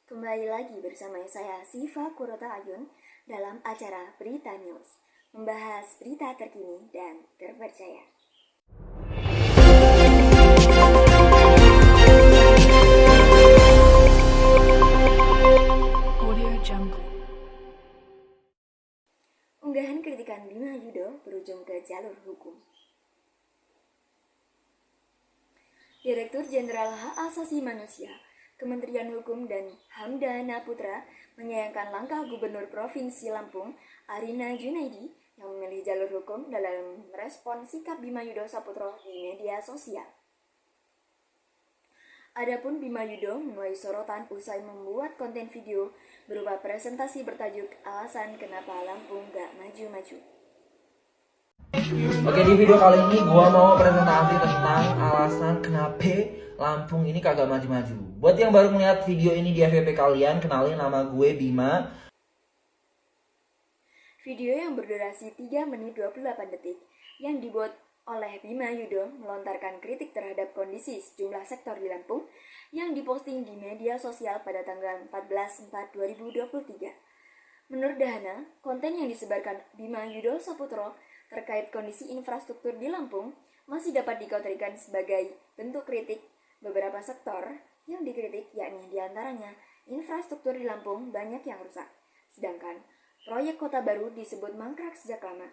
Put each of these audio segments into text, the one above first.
Kembali lagi bersama saya Siva Kurota Ayun dalam acara Berita News, membahas berita terkini dan terpercaya. Audio Jungle. Unggahan kritikan Bima Yudho berujung ke jalur hukum. Direktur Jenderal Hak Asasi Manusia Kementerian Hukum dan HAM Dahana Putra menyayangkan langkah Gubernur Provinsi Lampung, Arina Junaidi, yang memilih jalur hukum dalam merespon sikap Bima Yudho Saputro di media sosial. Adapun Bima Yudho menuai sorotan usai membuat konten video berupa presentasi bertajuk alasan kenapa Lampung gak maju-maju. Oke, di video kali ini gua mau presentasi tentang alasan kenapa Lampung ini kagak maju-maju. Buat yang baru melihat video ini di FYP kalian, kenalin nama gue Bima. Video yang berdurasi 3 menit 28 detik yang dibuat oleh Bima Yudho melontarkan kritik terhadap kondisi sejumlah sektor di Lampung yang diposting di media sosial pada tanggal 14/4/2023. Menurut Dahana, konten yang disebarkan Bima Yudho Saputro terkait kondisi infrastruktur di Lampung masih dapat dikategorikan sebagai bentuk kritik beberapa sektor yang dikritik, yakni diantaranya infrastruktur di Lampung banyak yang rusak, sedangkan proyek kota baru disebut mangkrak sejak lama,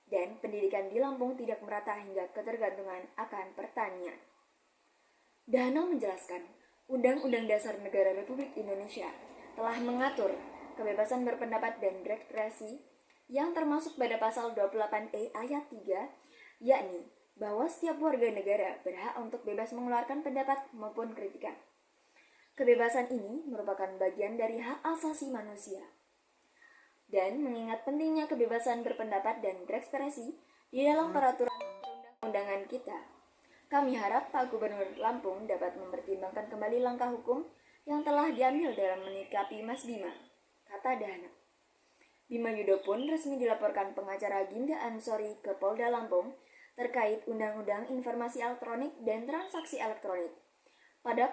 dan pendidikan di Lampung tidak merata hingga ketergantungan akan pertanian. Dahana menjelaskan, Undang-Undang Dasar Negara Republik Indonesia telah mengatur kebebasan berpendapat dan berekspresi yang termasuk pada pasal 28E ayat 3, yakni bahwa setiap warga negara berhak untuk bebas mengeluarkan pendapat maupun kritikan. Kebebasan ini merupakan bagian dari hak asasi manusia. Dan mengingat pentingnya kebebasan berpendapat dan berekspresi di dalam peraturan perundang-undangan kita, kami harap Pak Gubernur Lampung dapat mempertimbangkan kembali langkah hukum yang telah diambil dalam menyikapi Mas Bima, kata Dahana. Bima Yudho pun resmi dilaporkan pengacara Ginda Ansori ke Polda Lampung terkait Undang-Undang Informasi Elektronik dan Transaksi Elektronik pada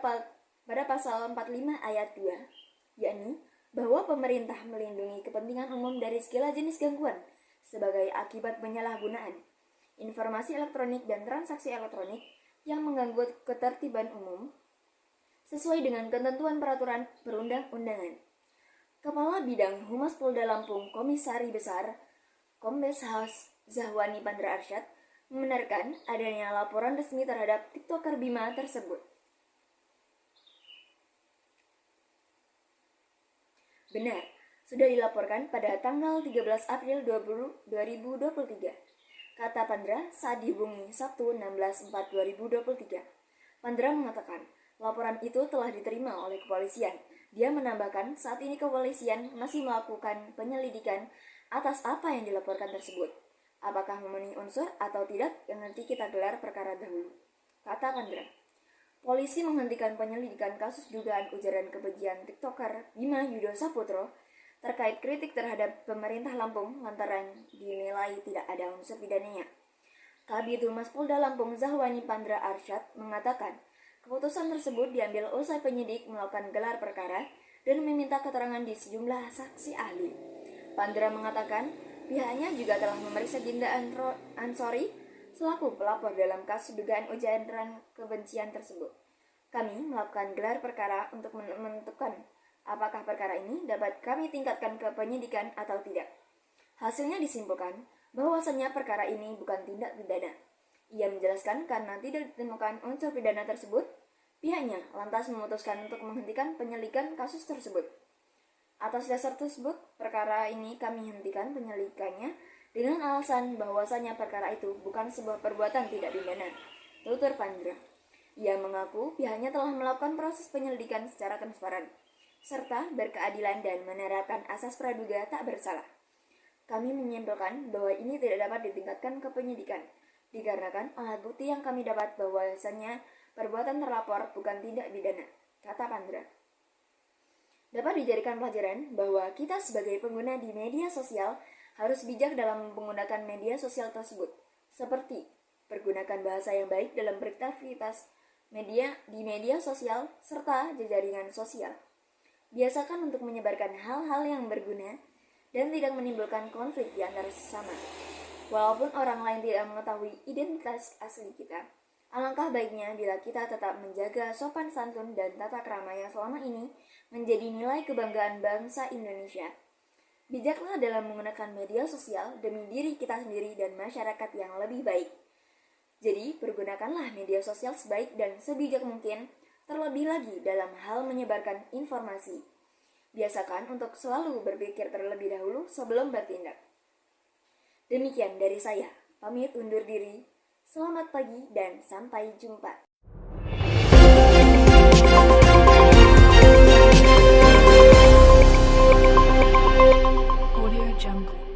pasal 45 ayat 2, yakni bahwa pemerintah melindungi kepentingan umum dari segala jenis gangguan sebagai akibat penyalahgunaan informasi elektronik dan transaksi elektronik yang mengganggu ketertiban umum sesuai dengan ketentuan peraturan perundang-undangan. Kepala Bidang Humas Polda Lampung Komisari Besar Kombes Haus Zahwani Pandra Arsyad membenarkan adanya laporan resmi terhadap TikToker Bima tersebut. Benar, sudah dilaporkan pada tanggal 13 April 2023, kata Pandra saat dihubungi Sabtu 16/4/2023. Pandra mengatakan, laporan itu telah diterima oleh kepolisian. Dia menambahkan saat ini kepolisian masih melakukan penyelidikan atas apa yang dilaporkan tersebut. Apakah memenuhi unsur atau tidak yang nanti kita gelar perkara dahulu, kata Pandra. Polisi menghentikan penyelidikan kasus dugaan ujaran kebencian TikToker Bima Yudho Saputro terkait kritik terhadap pemerintah Lampung lantaran dinilai tidak ada unsur pidananya. Kabid Humas Polda Lampung Zahwani Pandra Arsyad mengatakan, keputusan tersebut diambil usai penyidik melakukan gelar perkara dan meminta keterangan di sejumlah saksi ahli. Pandra mengatakan, pihaknya juga telah memeriksa Ginda Ansori selaku pelapor dalam kasus dugaan ujaran kebencian tersebut. Kami melakukan gelar perkara untuk menentukan apakah perkara ini dapat kami tingkatkan ke penyidikan atau tidak. Hasilnya disimpulkan bahwasannya perkara ini bukan tindak pidana. Ia menjelaskan karena tidak ditemukan unsur pidana tersebut, pihaknya lantas memutuskan untuk menghentikan penyelidikan kasus tersebut. Atas dasar tersebut, perkara ini kami hentikan penyelidikannya dengan alasan bahwasannya perkara itu bukan sebuah perbuatan tidak pidana, tutur Pandra. Ia mengaku pihaknya telah melakukan proses penyelidikan secara transparan, serta berkeadilan dan menerapkan asas praduga tak bersalah. Kami menyimpulkan bahwa ini tidak dapat ditingkatkan ke penyidikan, dikarenakan alat bukti yang kami dapat bahwasannya perbuatan terlapor bukan tindak pidana, kata Pandra. Dapat dijadikan pelajaran bahwa kita sebagai pengguna di media sosial harus bijak dalam menggunakan media sosial tersebut, seperti pergunakan bahasa yang baik dalam beraktivitas di media sosial serta jejaringan sosial. Biasakan untuk menyebarkan hal-hal yang berguna dan tidak menimbulkan konflik di antara sesama. Walaupun orang lain tidak mengetahui identitas asli kita, alangkah baiknya bila kita tetap menjaga sopan santun dan tata krama yang selama ini menjadi nilai kebanggaan bangsa Indonesia. Bijaklah dalam menggunakan media sosial demi diri kita sendiri dan masyarakat yang lebih baik. Jadi, pergunakanlah media sosial sebaik dan sebijak mungkin, terlebih lagi dalam hal menyebarkan informasi. Biasakan untuk selalu berpikir terlebih dahulu sebelum bertindak. Demikian dari saya, pamit undur diri. Selamat pagi dan sampai jumpa. Audio Jungle.